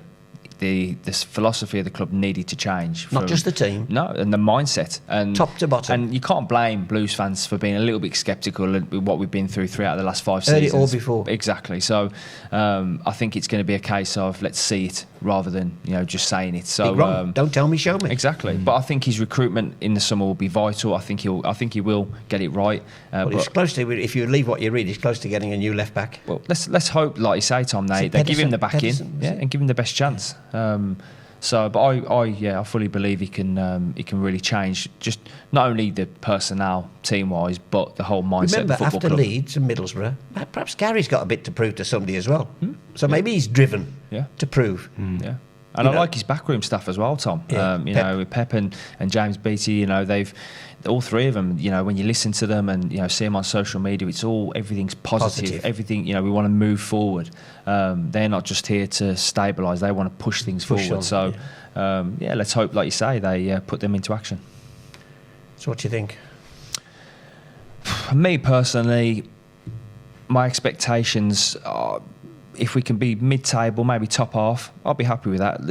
this philosophy of the club needed to change. Not just the team. No, and the mindset. And top to bottom. And you can't blame Blues fans for being a little bit sceptical with what we've been through throughout the last 5 seasons. Heard it all before. Exactly. So I think it's going to be a case of let's see it rather than just saying it. So don't tell me, show me. Exactly. But I think his recruitment in the summer will be vital. I think he will get it right. Well, he's close to. If you leave what you read, he's close to getting a new left back. Well, let's hope, like you say, Tom, they give him the back in, and give him the best chance. But I fully believe he can really change just not only the personnel team wise, but the whole mindset. Remember, of the football after club. Leeds and Middlesbrough, perhaps Gary's got a bit to prove to somebody as well. So maybe he's driven to prove. Yeah. And I like his backroom staff as well, Tom. Yeah, With Pep and James Beattie, they've all three of them. When you listen to them and see them on social media, everything's positive. Everything we want to move forward. They're not just here to stabilise; they want to push things forward. So, let's hope, like you say, they put them into action. So, what do you think? Me personally, my expectations are, if we can be mid-table, maybe top half, I'll be happy with that.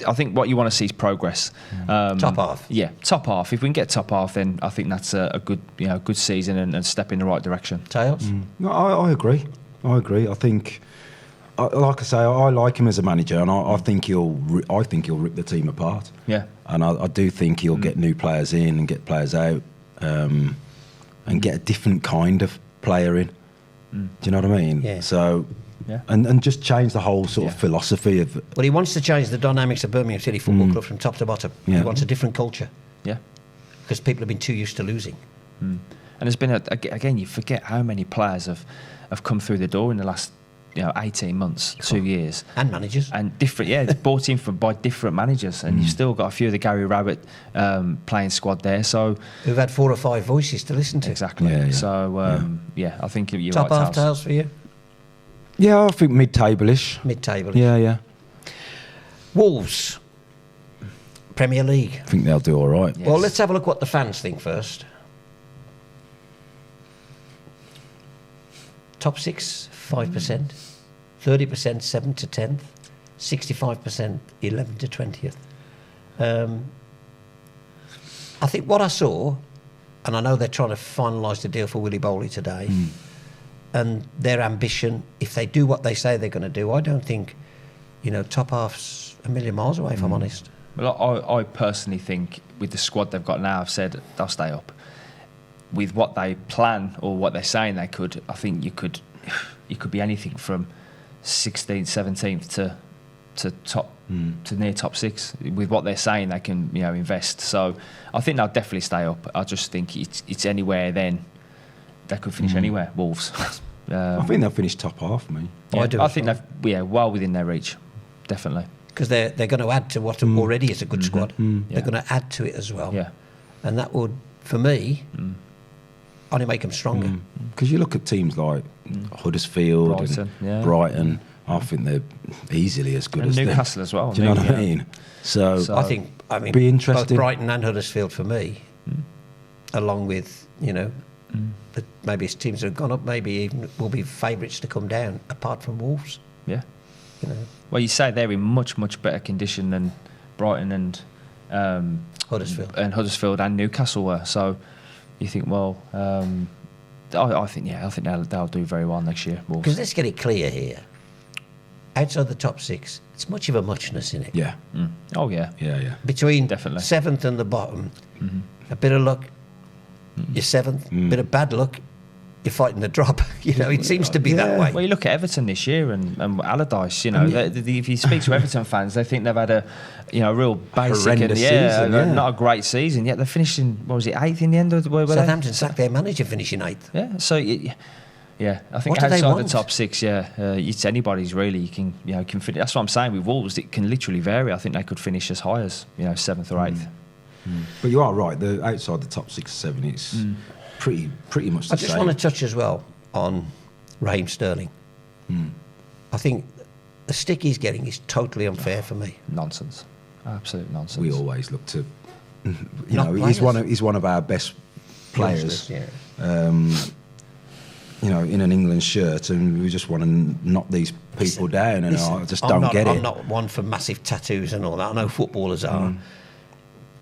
I think what you want to see is progress. Top half? Yeah, top half. If we can get top half, then I think that's a good, good season and a step in the right direction. Tails? No, I agree. I think, like I say, I like him as a manager, and I think he'll rip the team apart. Yeah. And I do think he'll get new players in and get players out, and get a different kind of player in. Do you know what I mean? Yeah. So. Yeah. And just change the whole sort of philosophy of. Well, he wants to change the dynamics of Birmingham City Football Club from top to bottom. Yeah. He wants a different culture. Yeah. Because people have been too used to losing. And there's been again, you forget how many players have come through the door in the last 18 months, 2 years, and managers and different. Bought in by different managers, and you've still got a few of the Gary Rabbit playing squad there. So who've had 4 or 5 voices to listen to. Exactly. Yeah. So I think you're top right, half Tails for you. Yeah, I think mid-table-ish. Mid-table. Yeah. Wolves, Premier League. I think they'll do all right. Yes. Well, let's have a look what the fans think first. Top 6, 5%. 30%, 7th to 10th. 65%, 11th to 20th. I think what I saw, and I know they're trying to finalise the deal for Willy Bowley today, and their ambition, if they do what they say they're going to do, I don't think, top half's a million miles away, if I'm honest. Well, I personally think with the squad they've got now, I've said they'll stay up. With what they plan or what they're saying they could, I think you could be anything from 16th, 17th to top to near top 6. With what they're saying, they can invest. So I think they'll definitely stay up. I just think it's anywhere then. They could finish anywhere, Wolves. I think they'll finish top half, mate. Yeah, I think they've well within their reach, definitely. Because they're going to add to what already is a good squad. They're going to add to it as well. Yeah. And that would, for me, only make them stronger. Because you look at teams like Huddersfield, Brighton, and Brighton, I think they're easily as good and as Newcastle as well. Do you know what I mean? So I think, be interesting. Both Brighton and Huddersfield for me, along with, maybe it's teams that have gone up, maybe even will be favourites to come down, apart from Wolves. Yeah. Well, you say they're in much, much better condition than Brighton and Huddersfield and Newcastle were. So you think, well, I think they'll do very well next year. Because let's get it clear here. Outside the top 6, it's much of a muchness in it. Yeah. Oh yeah. Yeah. Between Definitely. 7th and the bottom, a bit of luck, you're 7th. Bit of bad luck, you're fighting the drop. It seems to be that way. Well, you look at Everton this year and Allardyce. If you speak to Everton fans, they think they've had a real basic and season, not a great season. Yet they're finishing. What was it, 8th in the end? Southampton sacked their manager finishing 8th. Yeah. So I think What do they outside want? the top 6, it's anybody's really. You can finish. That's what I'm saying with Wolves. It can literally vary. I think they could finish as high as 7th or 8th. But you are right. The outside the top 6 or 7, it's pretty much the same. I just want to touch as well on Raheem Sterling. I think the stick he's getting is totally unfair for me. Nonsense. Absolute nonsense. We always look to, Not he's players. one of our best players. Yeah. In an England shirt, and we just want to knock these people down, and I just don't get it. I'm not one for massive tattoos and all that. I know footballers are.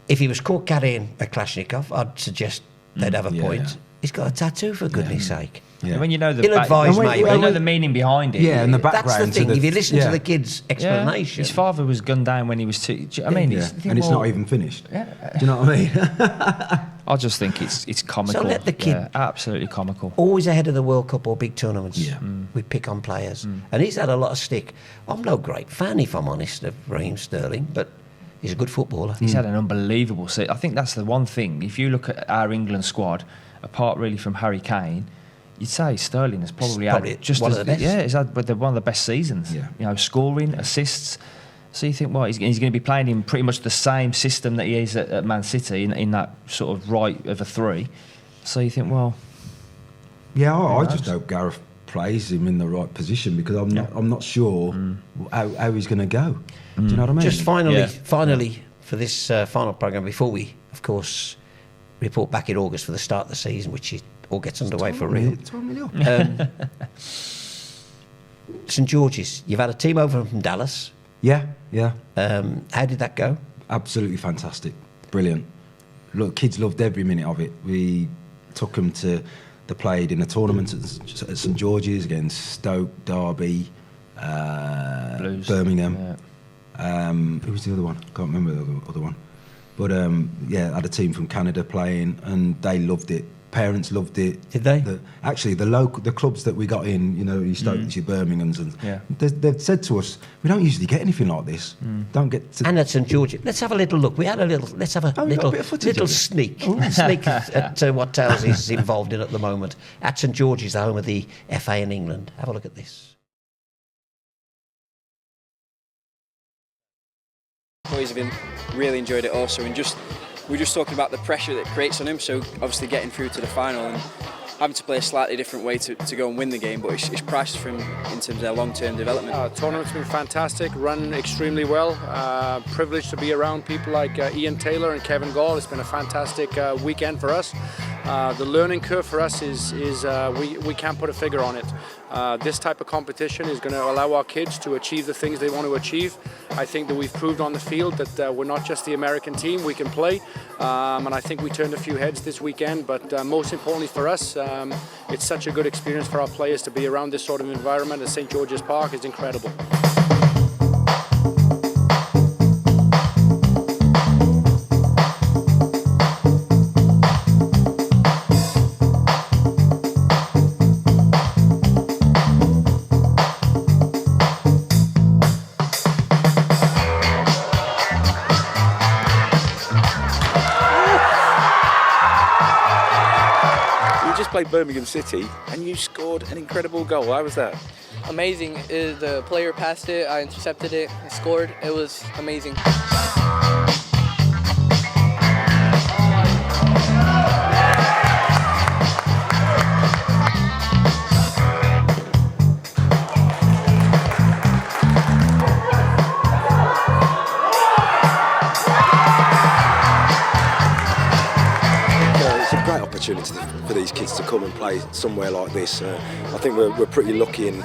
If he was caught carrying a Kalashnikov, I'd suggest they'd have a point. Yeah. He's got a tattoo, for goodness sake. Yeah. And when you know the Ill-advised, mate. when you know the meaning behind it. Yeah, and the That's background. the thing. If you listen to yeah. the kid's explanation, His father was gunned down when he was 2. I mean, Yeah. you think, And it's well, not even finished. Yeah. Do you know what I mean? I just think it's comical. So let the kid- Yeah, absolutely comical. always ahead of the World Cup or big tournaments. Yeah. We pick on players. And he's had a lot of stick. I'm no great fan, if I'm honest, of Raheem Sterling, but he's a good footballer. He's had an unbelievable season. I think that's the one thing. If you look at our England squad, apart really from Harry Kane, you'd say Sterling has probably had just one as, of the best. Yeah, he's had one of the best seasons. Yeah. You know, scoring, assists. So you think, well, he's going to be playing in pretty much the same system that he is at Man City in that sort of right of a 3. So you think, well, Yeah, I knows? just hope Gareth plays him in the right position, because I'm not sure how he's going to go. Do you know what I mean? Just finally, Yeah. for this final programme, before we, of course, report back in August for the start of the season, which all gets underway for real. Time me up. St George's, you've had a team over from Dallas. Yeah. How did that go? Absolutely fantastic. Brilliant. Look, kids loved every minute of it. We took them to... They played in a tournament at St George's against Stoke, Derby, Blues. Birmingham. Yeah. Who was the other one? Can't remember the other one. But had a team from Canada playing, and they loved it. Parents loved it. Did they? The clubs that we got in, your Stokes, your Birminghams, and Yeah. they've said to us, we don't usually get anything like this. Don't get to... And at St George's, let's have a little look. Let's have a Oh, we've got a bit of footage little of it. sneak at what Tales is involved in at the moment. At St George's, the home of the FA in England. Have a look at this. Boys have really enjoyed it also, and we're just talking about the pressure that it creates on him. So obviously getting through to the final and having to play a slightly different way to go and win the game, but it's priceless for him in terms of their long-term development. Tournament's been fantastic, run extremely well. Privileged to be around people like Ian Taylor and Kevin Gall. It's been a fantastic weekend for us. The learning curve for us is we can't put a figure on it. This type of competition is going to allow our kids to achieve the things they want to achieve. I think that we've proved on the field that we're not just the American team, we can play. And I think we turned a few heads this weekend, but most importantly for us, it's such a good experience for our players to be around this sort of environment at St George's Park. It's incredible. Played Birmingham City and you scored an incredible goal. How was that? Amazing. The player passed it, I intercepted it, I scored. It was amazing. It's a great opportunity for these kids to come and play somewhere like this. I think we're pretty lucky in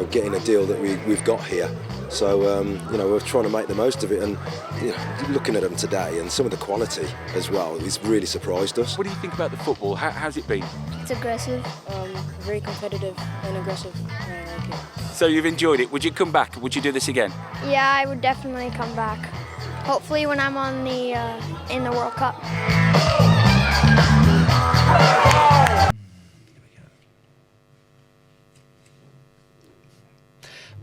getting a deal that we've got here. So we're trying to make the most of it, and looking at them today and some of the quality as well, it's really surprised us. What do you think about the football? How's it been? It's aggressive, very competitive and aggressive. I like it. So you've enjoyed it. Would you come back? Would you do this again? Yeah, I would definitely come back. Hopefully when I'm on in the World Cup.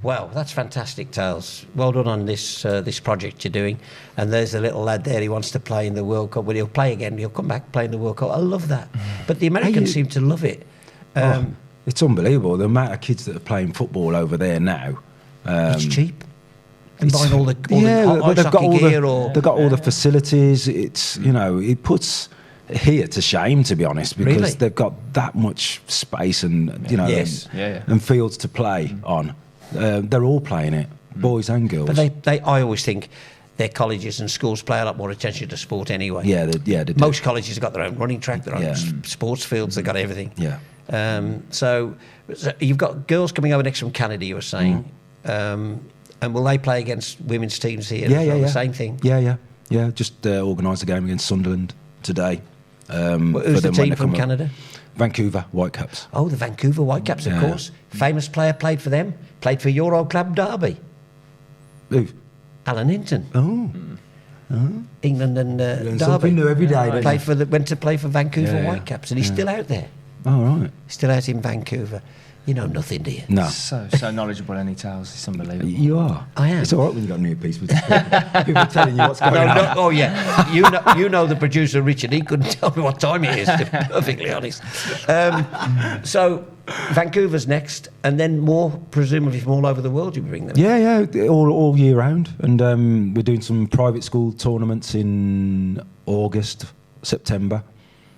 Well, that's fantastic, Tales. Well done on this project you're doing. And there's a little lad there, he wants to play in the World Cup. Well, he'll play again. He'll come back, play in the World Cup. I love that. But the Americans seem to love it. It's unbelievable, the amount of kids that are playing football over there now. It's cheap. And buying they've got all the facilities. It's it puts here to shame, to be honest, because Really? they've got that much space and Yes. and fields to play on. They're all playing it, boys and girls. But I always think their colleges and schools pay a lot more attention to sport anyway. they do. Most colleges have got their own running track, their own Yeah. sports fields, they've got everything. Yeah. So you've got girls coming over next from Canada, you were saying. And will they play against women's teams here? Yeah, as well? yeah. The same thing? Yeah. Just organised a game against Sunderland today. Who's the team from Canada? Vancouver Whitecaps. Oh, the Vancouver Whitecaps, of course. Famous player played for them. Played for your old club, Derby. Who? Alan Hinton. Oh. England and Derby. something new every day, don't you? Went to play for Vancouver Yeah, yeah. Whitecaps, and he's still out there. Oh, right. Still out in Vancouver. You know nothing, do you? No. So knowledgeable, any Tales. It's unbelievable. You are. I am. It's all right when you've got new people. People telling you what's going on. No, oh yeah, you know the producer Richard. He couldn't tell me what time it is. To be perfectly honest. So Vancouver's next, and then presumably from all over the world. You bring them. Yeah, all year round, and we're doing some private school tournaments in August, September,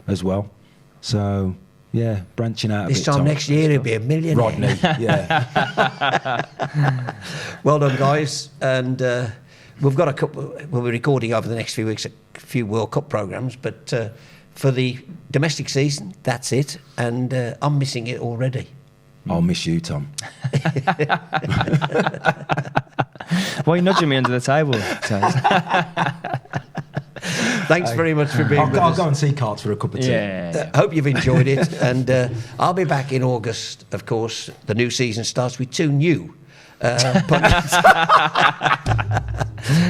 as well. So yeah, branching out. This time next year, he'll be a millionaire. Rodney, yeah. Well done, guys, and we've got a couple. We'll be recording over the next few weeks a few World Cup programmes, but for the domestic season, that's it, and I'm missing it already. I'll miss you, Tom. Why are you nudging me under the table, Tales? Thanks very much for being with I'll us. go and see Carts for a cup of tea. Yeah. Hope you've enjoyed it, and I'll be back in August. Of course, the new season starts with 2 new pundits.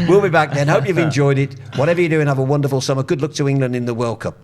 We'll be back then. Hope you've enjoyed it. Whatever you're doing, have a wonderful summer. Good luck to England in the World Cup.